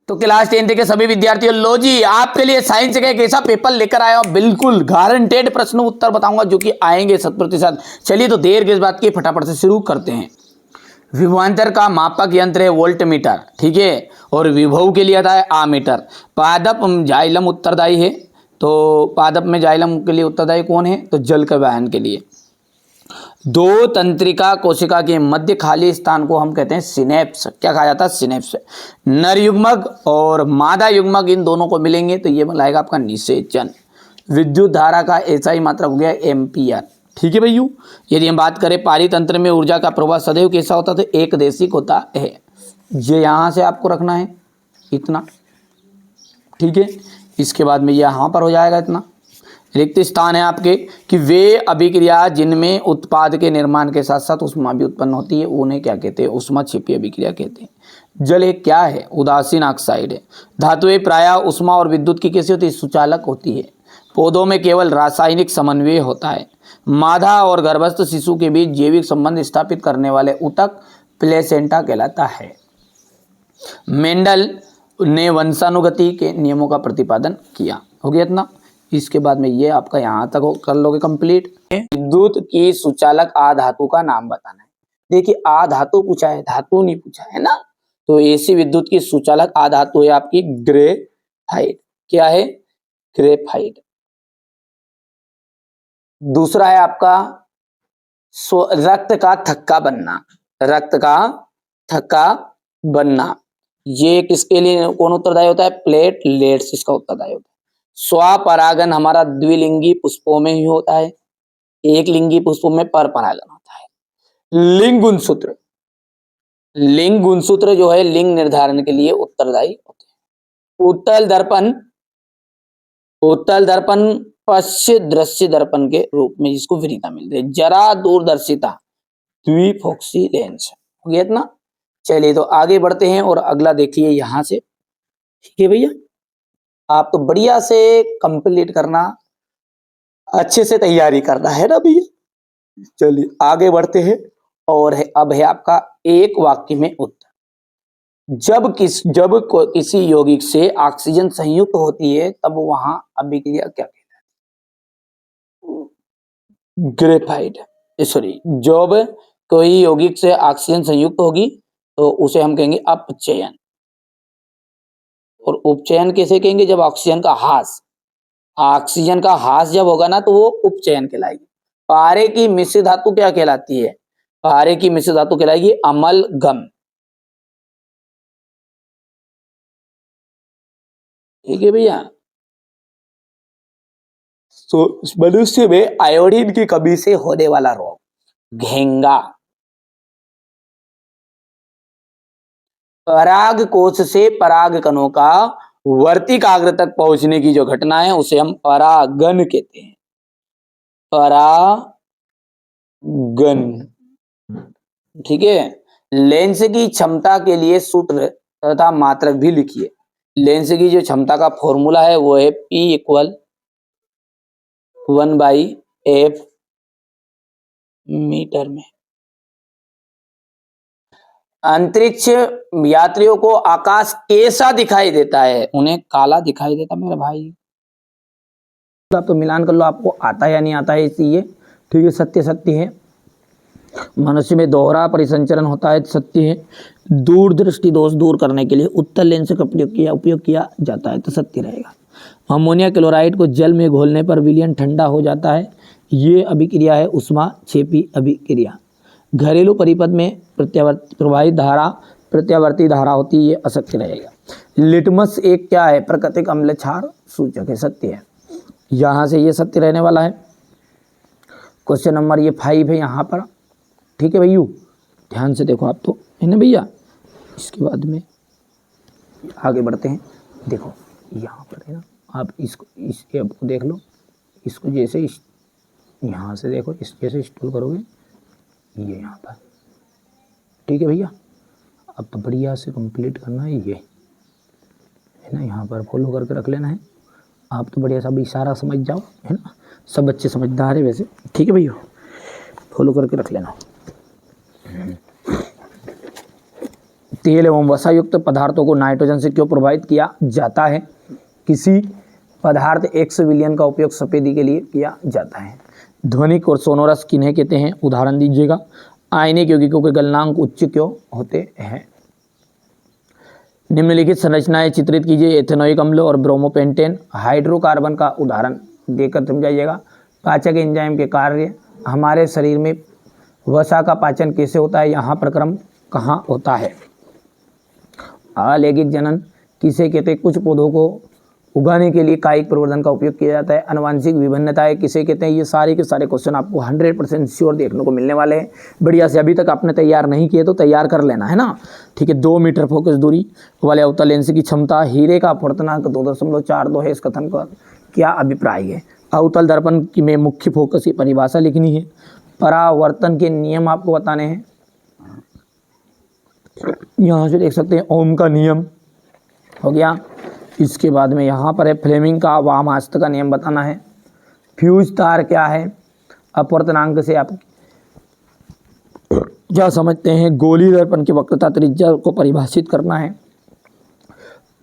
तो क्लास 10 के सभी विद्यार्थियों, लो जी आपके लिए साइंस का एक ऐसा पेपर लेकर आया हूं, बिल्कुल गारंटेड प्रश्न उत्तर बताऊंगा जो कि आएंगे 100%। चलिए तो देर किस बात की, फटाफट से शुरू करते हैं। विभवांतर का मापक यंत्र है वोल्ट मीटर, ठीक है, और विभव के लिए आता है आमीटर। पादप जाइलम उत्तरदायी है, तो पादप में जाइलम के लिए उत्तरदायी कौन है, तो जल के वहन के लिए। दो तंत्रिका कोशिका के मध्य खाली स्थान को हम कहते हैं सिनेप्स। क्या कहा जाता है, सिनेप्स। नर युग्मक और मादा युग्मक इन दोनों को मिलेंगे तो ये बनाएगा आपका निषेचन। विद्युत धारा का ऐसा ही मात्रक हो गया एम्पियर, ठीक है भैया। यदि हम बात करें पारितंत्र में ऊर्जा का प्रवाह सदैव कैसा होता है, तो एक देशिक होता है। ये यहां से आपको रखना है इतना, ठीक है। इसके बाद में यहाँ पर हो जाएगा इतना। रिक्त स्थान है आपके कि वे अभिक्रिया जिनमें उत्पाद के निर्माण के साथ साथ उष्मा भी उत्पन्न होती है, उन्हें क्या कहते हैं, उष्मा छिपी अभिक्रिया कहते हैं। जल एक क्या है, उदासीन ऑक्साइड है। धातुएं प्रायः उष्मा और विद्युत की कैसी होती है, सुचालक होती है। पौधों में केवल रासायनिक समन्वय होता है। मादा और गर्भस्थ शिशु के बीच जैविक संबंध स्थापित करने वाले ऊतक प्लेसेंटा कहलाता है। मेंडल ने वंशानुगति के नियमों का प्रतिपादन किया। हो गया इतना। इसके बाद में ये आपका यहाँ तक कर लोगे कंप्लीट। विद्युत की सुचालक आधातु का नाम बताना है। देखिए आधातु पूछा है, धातु नहीं पूछा है ना। तो एसी विद्युत की सुचालक आधातु है आपकी ग्रेफाइट। क्या है, ग्रेफाइट। दूसरा है आपका रक्त का थक्का बनना। रक्त का थक्का बनना, ये किसके लिए कौन उत्तरदायी होता है, प्लेटलेट्स इसका उत्तरदायी होता है। स्वपरागन हमारा द्विलिंगी पुष्पों में ही होता है, एक लिंगी पुष्पों में पर परागन होता है। लिंग गुणसूत्र, लिंग गुणसूत्र जो है लिंग निर्धारण के लिए उत्तरदायी होते हैं। उत्तल दर्पण, उत्तल दर्पण पश्य दृश्य दर्पण के रूप में जिसको वरीयता मिलती है। जरा दूरदर्शिता द्विफोक्सी लेंस। हो गया इतना। चलिए तो आगे बढ़ते हैं और अगला देखिए यहां से, ठीक है भैया। आप तो बढ़िया से कंप्लीट करना, अच्छे से तैयारी करना है ना भैया। चलिए आगे बढ़ते हैं और अब है आपका एक वाक्य में उत्तर। जब किसी यौगिक से ऑक्सीजन संयुक्त होती है तब वहां अभिक्रिया क्या कहलाती है, ग्रेफाइट। सॉरी, जब कोई यौगिक से ऑक्सीजन संयुक्त होगी तो उसे हम कहेंगे अपचयन। और उपचयन कैसे कहेंगे, जब ऑक्सीजन का ह्रास, ऑक्सीजन का ह्रास जब होगा ना तो वो उपचयन कहलाएगी। पारे की मिश्र धातु क्या कहलाती है, पारे की मिश्र धातु कहलाएगी अमलगम। ठीक है भैया। तो मनुष्य में आयोडीन की कमी से होने वाला रोग घेंगा। पराग कोश से पराग कणों का वर्तिकाग्र तक पहुंचने की जो घटना है उसे हम परागन कहते हैं। परागन, ठीक है। लेंस की क्षमता के लिए सूत्र तथा मात्रक भी लिखिए। लेंस की जो क्षमता का फॉर्मूला है वो है P = 1/f मीटर में। अंतरिक्ष यात्रियों को आकाश कैसा दिखाई देता है, उन्हें काला दिखाई देता मेरे भाई। आप तो मिलान कर लो, आपको आता है या नहीं आता है इसलिए, ठीक है। सत्य सत्य है। मनुष्य में दोहरा परिसंचरण होता है, सत्य है। दूरदृष्टि दोष दूर करने के लिए उत्तल लेंस का उपयोग किया जाता है, तो सत्य रहेगा। अमोनिया क्लोराइड को जल में घोलने पर विलयन ठंडा हो जाता है, ये अभिक्रिया है उष्मा छेपी अभिक्रिया। घरेलू परिपथ में प्रवाहित धारा प्रत्यावर्ती धारा होती है, ये असत्य रहेगा। लिटमस एक क्या है, प्राकृतिक अम्ल क्षार सूचक है, सत्य है। यहाँ से ये सत्य रहने वाला है। क्वेश्चन नंबर ये 5 है यहाँ पर, ठीक है भैया। ध्यान से देखो आप तो, है ना भैया। इसके बाद में आगे बढ़ते हैं। देखो यहाँ पर है ना, आप इसको देख लो। इसको जैसे यहाँ से देखो, इस जैसे स्टॉल करोगे ये यहाँ पर, ठीक है भैया। अब तो बढ़िया से कंप्लीट करना है, ये है ना, यहाँ पर फॉलो करके रख लेना है। आप तो बढ़िया सा भी इशारा समझ जाओ, है ना। सब बच्चे समझदार है वैसे, ठीक है भैया। फॉलो करके रख लेना। तेल एवं वसायुक्त पदार्थों को नाइट्रोजन से क्यों प्रभावित किया जाता है? किसी पदार्थ एक्स विलयन का उपयोग सफेदी के लिए किया जाता है। ध्वनिक और सोनोरस किन्हें कहते हैं? उदाहरण दीजिएगा। आयनिक यौगिकों के गलनांक उच्च क्यों होते हैं? निम्नलिखित संरचनाएं चित्रित कीजिए। एथेनोइक अम्ल और ब्रोमोपेंटेन। हाइड्रोकार्बन का उदाहरण देकर समझाइएगा। पाचक एंजाइम के कार्य। हमारे शरीर में वसा का पाचन कैसे होता है? यहाँ प्रक्रम कहाँ होता है? अलैंगिक जनन किसे कहते हैं? कुछ पौधों को उगाने के लिए कायिक प्रवर्धन का उपयोग किया जाता है। आनुवंशिक विभिन्नताएं किसे कहते हैं? ये सारे के सारे क्वेश्चन आपको 100% श्योर देखने को मिलने वाले हैं। बढ़िया से अभी तक आपने तैयार नहीं किए तो तैयार कर लेना है ना। ठीक है। 2 मीटर फोकस दूरी वाले अवतल लेंस की क्षमता। हीरे का अपवर्तनांक 2.42 है। इस कथन का क्या अभिप्राय है? अवतल दर्पण में मुख्य फोकस की परिभाषा लिखनी है। परावर्तन के नियम आपको बताने हैं। यहाँ से देख सकते हैं ओम का नियम हो गया। इसके बाद में यहाँ पर है फ्लेमिंग का वाम हस्त का नियम बताना है। फ्यूज तार क्या है? अपवर्तनांक से आप क्या समझते हैं? गोली दर्पण की वक्रता त्रिज्या को परिभाषित करना है।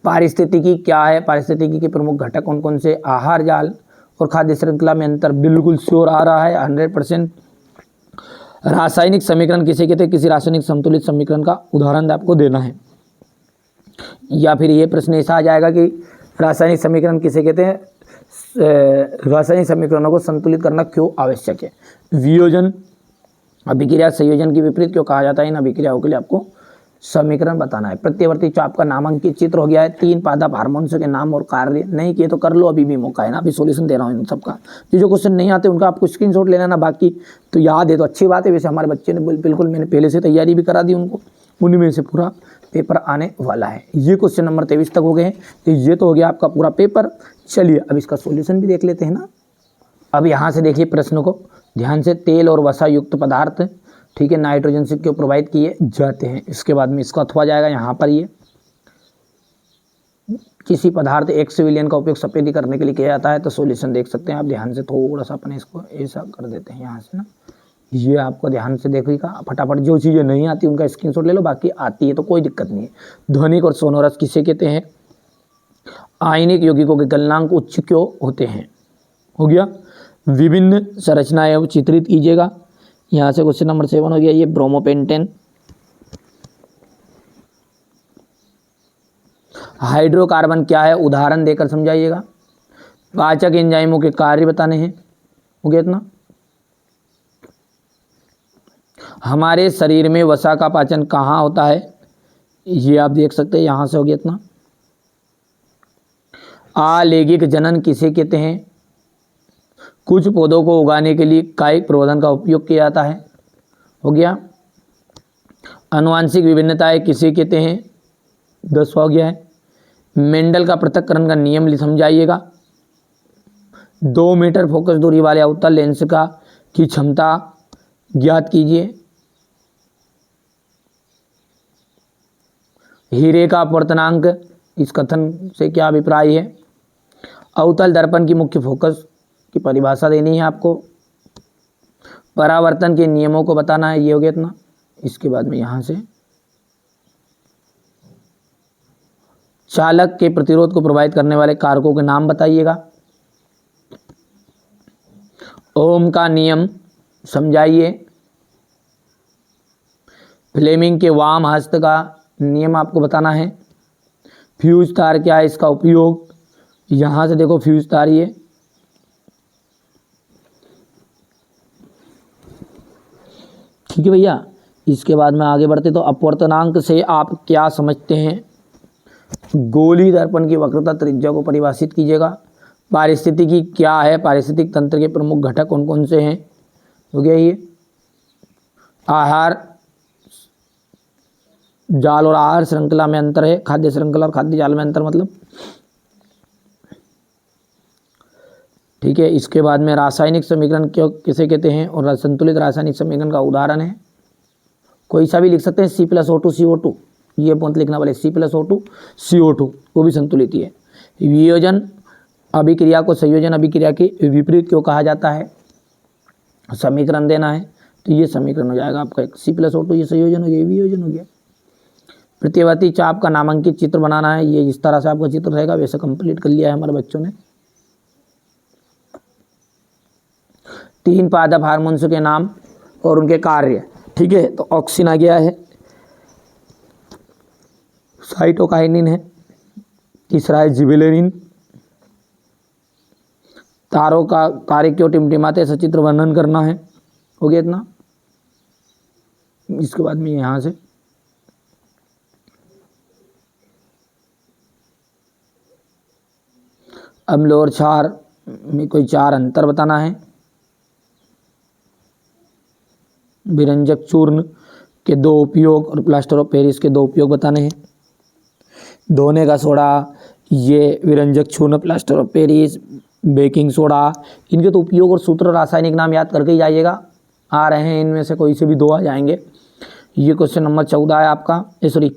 पारिस्थितिकी क्या है? पारिस्थितिकी के प्रमुख घटक कौन कौन से? आहार जाल और खाद्य श्रृंखला में अंतर बिल्कुल श्योर आ रहा है 100%। रासायनिक समीकरण किसे कहते हैं? किसी रासायनिक संतुलित समीकरण का उदाहरण आपको देना है। या फिर ये प्रश्न ऐसा आ जाएगा कि रासायनिक समीकरण किसे कहते हैं? रासायनिक समीकरणों को संतुलित करना क्यों आवश्यक है? वियोजन अभिक्रिया संयोजन के विपरीत क्यों कहा जाता है? इन अभिक्रियाओं के लिए आपको समीकरण बताना है। प्रत्यवर्ती चाप का नामांकित चित्र हो गया है। 3 पादप हार्मोन्स के नाम और कार्य नहीं किए तो कर लो, अभी भी मौका है ना। अभी सॉल्यूशन दे रहा हूँ इन सबका। जो क्वेश्चन नहीं आते उनका आपको स्क्रीनशॉट ले लेना, बाकी तो याद है तो अच्छी बात है। वैसे हमारे बच्चे ने बिल्कुल मैंने पहले से तैयारी भी करा दी उनको, उनमें से पूरा पेपर आने वाला है। ये क्वेश्चन नंबर 23 तक हो गए हैं। तो ये तो हो गया आपका पूरा पेपर। चलिए अब इसका सॉल्यूशन भी देख लेते हैं ना। अब यहाँ से देखिए प्रश्न को ध्यान से। तेल और वसा युक्त पदार्थ, ठीक है, नाइट्रोजन से क्यों प्रभावित किए जाते हैं? इसके बाद में इसका अथवा जाएगा यहाँ पर। ये किसी पदार्थ एक्स विलयन का उपयोग सफेदी करने के लिए किया जाता है। तो सॉल्यूशन देख सकते हैं आप ध्यान से। थोड़ा सा अपने इसको ऐसा कर देते हैं यहाँ से ना। ये आपको ध्यान से देखिएगा। फटाफट जो चीज़ें नहीं आती उनका स्क्रीनशॉट ले लो, बाकी आती है तो कोई दिक्कत नहीं है। ध्वनिक और सोनोरस किसे कहते हैं? आयनिक यौगिकों के गलनांक उच्च क्यों होते हैं? हो गया। विभिन्न संरचनाएं चित्रित कीजिएगा। यहाँ से क्वेश्चन नंबर 7 हो गया। ये ब्रोमोपेंटेन। हाइड्रोकार्बन क्या है? उदाहरण देकर समझाइएगा। पाचक एंजाइमों के कार्य बताने हैं। हो गया इतना। हमारे शरीर में वसा का पाचन कहाँ होता है? ये आप देख सकते हैं। यहाँ से हो गया इतना। अलैंगिक जनन किसे कहते हैं? कुछ पौधों को उगाने के लिए कायिक प्रवर्धन का उपयोग किया जाता है। हो गया। आनुवंशिक विभिन्नताएं किसे कहते हैं? 10वां हो गया है। मेंडल का पृथक्करण का नियम समझाइएगा। 2 मीटर फोकस दूरी वाले अवतल लेंस की क्षमता ज्ञात कीजिए। हीरे का अपवर्तनांक, इस कथन से क्या अभिप्राय है? अवतल दर्पण की मुख्य फोकस की परिभाषा देनी है आपको। परावर्तन के नियमों को बताना है। ये हो गया इतना। इसके बाद में यहाँ से चालक के प्रतिरोध को प्रभावित करने वाले कारकों के नाम बताइएगा। ओम का नियम समझाइए। फ्लेमिंग के वाम हस्त का नियम आपको बताना है। फ्यूज तार क्या है? इसका उपयोग। यहाँ से देखो फ्यूज तार ये। ठीक है भैया। इसके बाद में आगे बढ़ते तो अपवर्तनांक से आप क्या समझते हैं? गोली दर्पण की वक्रता त्रिज्या को परिभाषित कीजिएगा। पारिस्थितिकी क्या है? पारिस्थितिक तंत्र के प्रमुख घटक कौन कौन से हैं? हो गया ये। आहार जाल और आहार श्रृंखला में अंतर है। खाद्य श्रृंखला और खाद्य जाल में अंतर मतलब। ठीक है। इसके बाद में रासायनिक समीकरण क्यों किसे कहते हैं? और संतुलित रासायनिक समीकरण का उदाहरण है। कोई सा भी लिख सकते हैं। C+O2 CO2, ये पॉइंट लिखना वाले। C+O2 CO2 वो भी संतुलित ही है। वियोजन अभिक्रिया को संयोजन अभिक्रिया के विपरीत क्यों कहा जाता है? समीकरण देना है। तो ये समीकरण हो जाएगा आपका। C+O2 ये संयोजन हो गया, वियोजन हो गया। प्रतिवर्ती चाप का नामांकित चित्र बनाना है। ये इस तरह से आपका चित्र रहेगा, वैसे कंप्लीट कर लिया है हमारे बच्चों ने। 3 पादप हार्मोन्स के नाम और उनके कार्य, ठीक है। तो ऑक्सिन आ गया है, साइटोकाइनिन है, तीसरा है जिबेरेलिन। तारों का कार्य क्यों टिमटिमाते, सचित्र वर्णन करना है। हो गया इतना। इसके बाद में यहाँ से अम्ल और क्षार में कोई 4 अंतर बताना है। विरंजक चूर्ण के 2 उपयोग और प्लास्टर ऑफ पेरिस के 2 उपयोग बताने हैं। धोने का सोडा, ये विरंजक चूर्ण, plaster of Paris, baking soda, इनके तो उपयोग और सूत्र रासायनिक नाम याद करके ही जाइएगा। आ रहे हैं इनमें से कोई से भी 2 आ जाएंगे। ये क्वेश्चन नंबर 14 है आपका, सॉरी